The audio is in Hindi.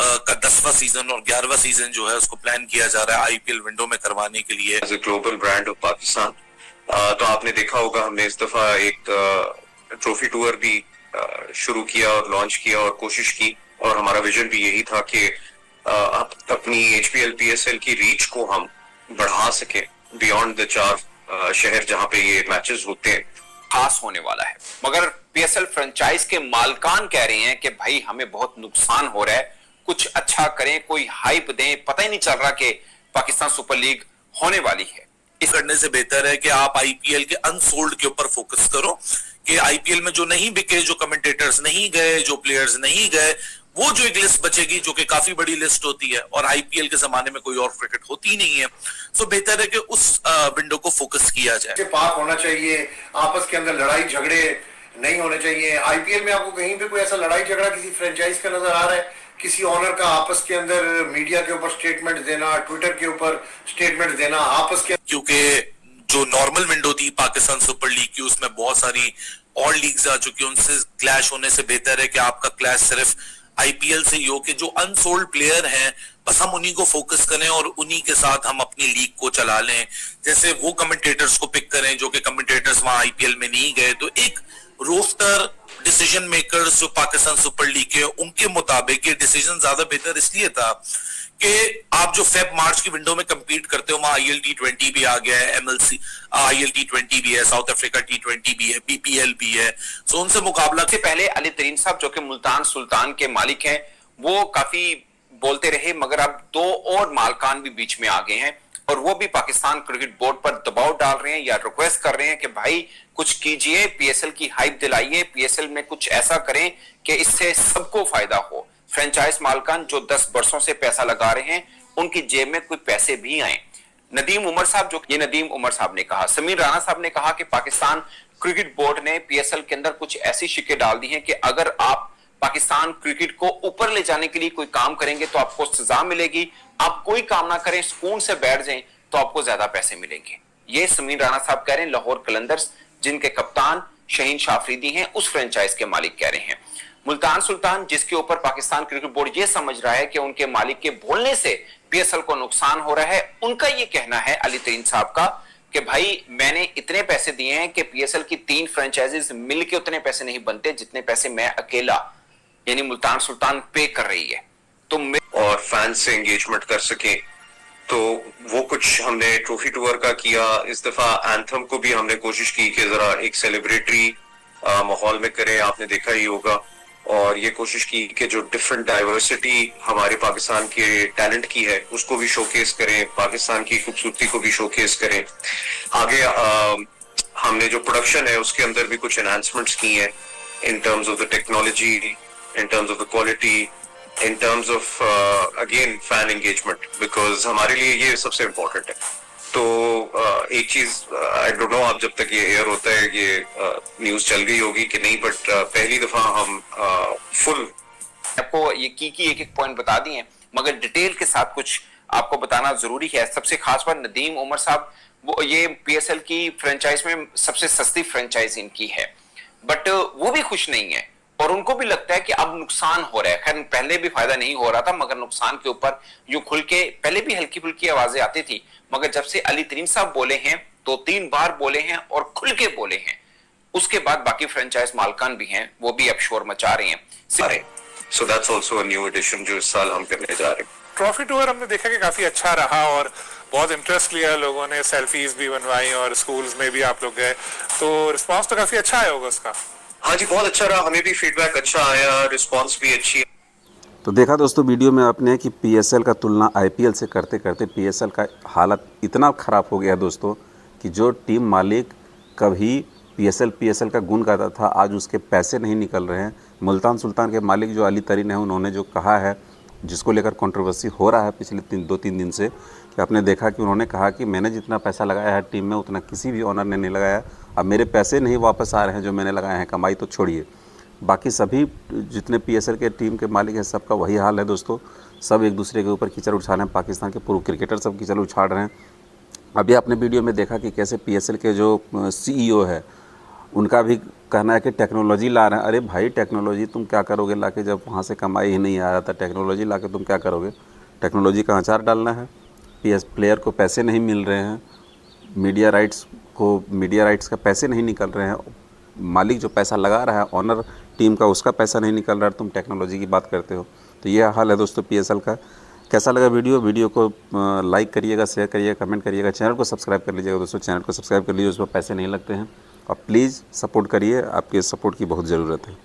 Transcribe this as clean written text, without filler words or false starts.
का 10वां सीजन और 11वां सीजन जो है उसको प्लान किया जा रहा है आईपीएल विंडो में करवाने के लिए। As a global brand of Pakistan, तो आपने देखा होगा हमने इस दफा एक ट्रॉफी टूर भी शुरू किया और लॉन्च किया और कोशिश की, और हमारा विजन भी यही था कि अपनी एचपीएल पीएसएल की रीच को हम बढ़ा सके बियॉन्ड द 4 शहर जहां पे ये मैचेस होते हैं। खास होने वाला है, मगर पीएसएल फ्रेंचाइज के मालकान कह रहे हैं कि भाई हमें बहुत नुकसान हो रहा है, कुछ अच्छा करें, कोई हाइप दें। पता ही नहीं चल रहा कि पाकिस्तान सुपर लीग होने वाली है। इस करने से बेहतर है कि आप आईपीएल के अनसोल्ड के ऊपर फोकस करो कि आईपीएल में जो नहीं बिके, जो कमेंटेटर्स नहीं गए, जो प्लेयर्स नहीं गए, वो जो एक लिस्ट बचेगी जो कि काफी बड़ी लिस्ट होती है, और आईपीएल के जमाने में कोई और क्रिकेट होती नहीं है, तो बेहतर है कि उस विंडो को फोकस किया जाए। पाक होना चाहिए, आपस के अंदर लड़ाई झगड़े नहीं होने चाहिए। आईपीएल में आपको कहीं पे कोई ऐसा लड़ाई झगड़ा किसी फ्रेंचाइज का नजर आ रहा है? किसी ऑनर का आपस के अंदर मीडिया के ऊपर स्टेटमेंट देना, ट्विटर के ऊपर स्टेटमेंट देना आपस के? क्योंकि जो नॉर्मल विंडो थी पाकिस्तान सुपर लीग की, उसमें बहुत सारी और लीग्स आ चुकी, उनसे क्लैश होने से बेहतर है कि आपका क्लैश सिर्फ आईपीएल से ही हो, कि जो अनसोल्ड प्लेयर हैं बस हम उन्हीं को फोकस करें और उन्हीं के साथ हम अपनी लीग को चला लें। जैसे वो कमेंटेटर्स को पिक करें जो कि कमेंटेटर्स वहां आईपीएल में नहीं गए, तो एक रोस्टर डिसीजन मेकर्स जो पाकिस्तान सुपर लीग के, उनके मुताबिक ये डिसीजन ज्यादा बेहतर इसलिए था कि आप जो फेब मार्च की विंडो में कंपीट करते हो, वहां आईएल टी20 भी आ गया है, एमएलसी आईएल टी20 भी है, साउथ अफ्रीका टी20 भी है, बीपीएल भी है, तो उनसे मुकाबला। से पहले अली तरीन साहब जो कि मुल्तान सुल्तान के मालिक हैं, वो काफी बोलते रहे, मगर अब 2 और मालकान भी बीच में आ गए हैं और वो भी पाकिस्तान क्रिकेट बोर्ड पर दबाव डाल रहे हैं या रिक्वेस्ट कर रहे हैं कि भाई कुछ कीजिए, पीएसएल की हाइप दिलाइए, पीएसएल में कुछ ऐसा करें कि इससे सबको फायदा हो। फ्रेंचाइज मालकान जो 10 वर्षों से पैसा लगा रहे हैं, उनकी जेब में कुछ पैसे भी आए। नदीम उमर साहब, जो ये नदीम उमर साहब ने कहा, समीर राणा साहब ने कहा कि पाकिस्तान क्रिकेट बोर्ड ने पीएसएल के अंदर कुछ ऐसी शिकें डाल दी हैं कि अगर आप पाकिस्तान क्रिकेट को ऊपर ले जाने के लिए कोई काम करेंगे तो आपको सजा मिलेगी, आप कोई काम ना करें, सुकून से बैठ जाएं तो आपको ज्यादा पैसे मिलेंगे। ये समीर राणा साहब कह रहे हैं, लाहौर कलंदर्स जिनके कप्तान शहीन शाफरीदी हैं, उस फ्रेंचाइज के मालिक कह रहे हैं। मुल्तान सुल्तान, जिसके ऊपर पाकिस्तान क्रिकेट बोर्ड ये समझ रहा है कि उनके मालिक के बोलने से पीएसएल को नुकसान हो रहा है, उनका ये कहना है अली तरीन साहब का कि भाई मैंने इतने पैसे दिए हैं कि पीएसएल की 3 फ्रेंचाइजीज मिलकर उतने पैसे नहीं बनते जितने पैसे मैं अकेला यानी मुल्तान सुल्तान पे कर रही है। तो और फैंस से एंगेजमेंट कर सके, तो वो कुछ हमने ट्रॉफी टूर का किया। इस दफा एंथम को भी हमने कोशिश की कि जरा एक सेलिब्रेटरी माहौल में करें, आपने देखा ही होगा, और ये कोशिश की कि जो डिफरेंट डाइवर्सिटी हमारे पाकिस्तान के टैलेंट की है उसको भी शोकेस करें, पाकिस्तान की खूबसूरती को भी शोकेस करें। आगे हमने जो प्रोडक्शन है उसके अंदर भी कुछ एनहांसमेंट्स की हैं in terms of the technology, in terms of the quality, in terms of again fan engagement, because हमारे लिए ये सबसे important है। तो एक चीज आई डोंट नो आप जब तक ये एयर होता है ये न्यूज चल गई होगी कि नहीं, बट पहली दफा हम फुल आपको ये की एक पॉइंट बता दिए, मगर डिटेल के साथ कुछ आपको बताना जरूरी है। सबसे खास बात, नदीम उमर साहब, वो ये पीएसएल की फ्रेंचाइज में सबसे सस्ती फ्रेंचाइज इनकी है, बट वो भी खुश नहीं है और उनको भी लगता है कि अब नुकसान हो रहा है। खैर पहले भी फायदा नहीं हो रहा था, मगर नुकसान के ऊपर यूं खुल के, पहले भी हल्की फुल्की आवाजें आती थी, मगर जब से अली तरीन साहब बोले हैं, 2-3 बार बोले हैं और खुल के बोले हैं, उसके बाद बाकी फ्रेंचाइज मालकान भी हैं, वो भी अब शोर मचा रहे हैं। So that's also a new addition जो इस साल हम करने जा रहे हैं। ट्रॉफी टूर हमने देखा कि काफी अच्छा रहा और बहुत इंटरेस्ट लिया लोगों ने, सेल्फीज भी बनवाई और स्कूल्स में भी आप लोग गए, तो रिस्पांस तो काफी अच्छा आया होगा उसका। हाँ जी, बहुत अच्छा रहा, हमें भी फीडबैक अच्छा आया, रिस्पांस भी अच्छी है। तो देखा दोस्तों वीडियो में आपने कि पीएसएल का तुलना आईपीएल से करते करते पीएसएल का हालत इतना ख़राब हो गया दोस्तों कि जो टीम मालिक कभी पीएसएल का गुण गाता था, आज उसके पैसे नहीं निकल रहे हैं। मुल्तान सुल्तान के मालिक जो अली तरीन है, उन्होंने जो कहा है, जिसको लेकर कंट्रोवर्सी हो रहा है पिछले 2-3 दिन से, कि आपने देखा कि उन्होंने कहा कि मैंने जितना पैसा लगाया है टीम में उतना किसी भी ओनर ने नहीं लगाया, अब मेरे पैसे नहीं वापस आ रहे हैं जो मैंने लगाए हैं, कमाई तो छोड़िए। बाकी सभी जितने पीएसएल के टीम के मालिक हैं सबका वही हाल है दोस्तों, सब एक दूसरे के ऊपर कीचड़ उछाल रहे हैं। पाकिस्तान के पूर्व क्रिकेटर सब कीचड़ उछाल रहे हैं। अभी आपने वीडियो में देखा कि कैसे पीएसएल के जो सीईओ है उनका भी कहना है कि टेक्नोलॉजी ला रहे हैं। अरे भाई टेक्नोलॉजी तुम क्या करोगे लाके, जब वहाँ से कमाई ही नहीं आ रहा था, टेक्नोलॉजी लाके तुम क्या करोगे? टेक्नोलॉजी का अचार डालना है। प्लेयर को पैसे नहीं मिल रहे हैं, मीडिया राइट्स का पैसे नहीं निकल रहे हैं, मालिक जो पैसा लगा रहा है ऑनर टीम का उसका पैसा नहीं निकल रहा है, तुम टेक्नोलॉजी की बात करते हो। तो ये हाल है दोस्तों PSL का। कैसा लगा वीडियो को लाइक करिएगा, शेयर करिएगा, कमेंट करिएगा, चैनल को सब्सक्राइब कर लीजिएगा दोस्तों। चैनल को सब्सक्राइब कर लीजिए, उसमें पैसे नहीं लगते हैं। और प्लीज़ सपोर्ट करिए, आपके सपोर्ट की बहुत ज़रूरत है।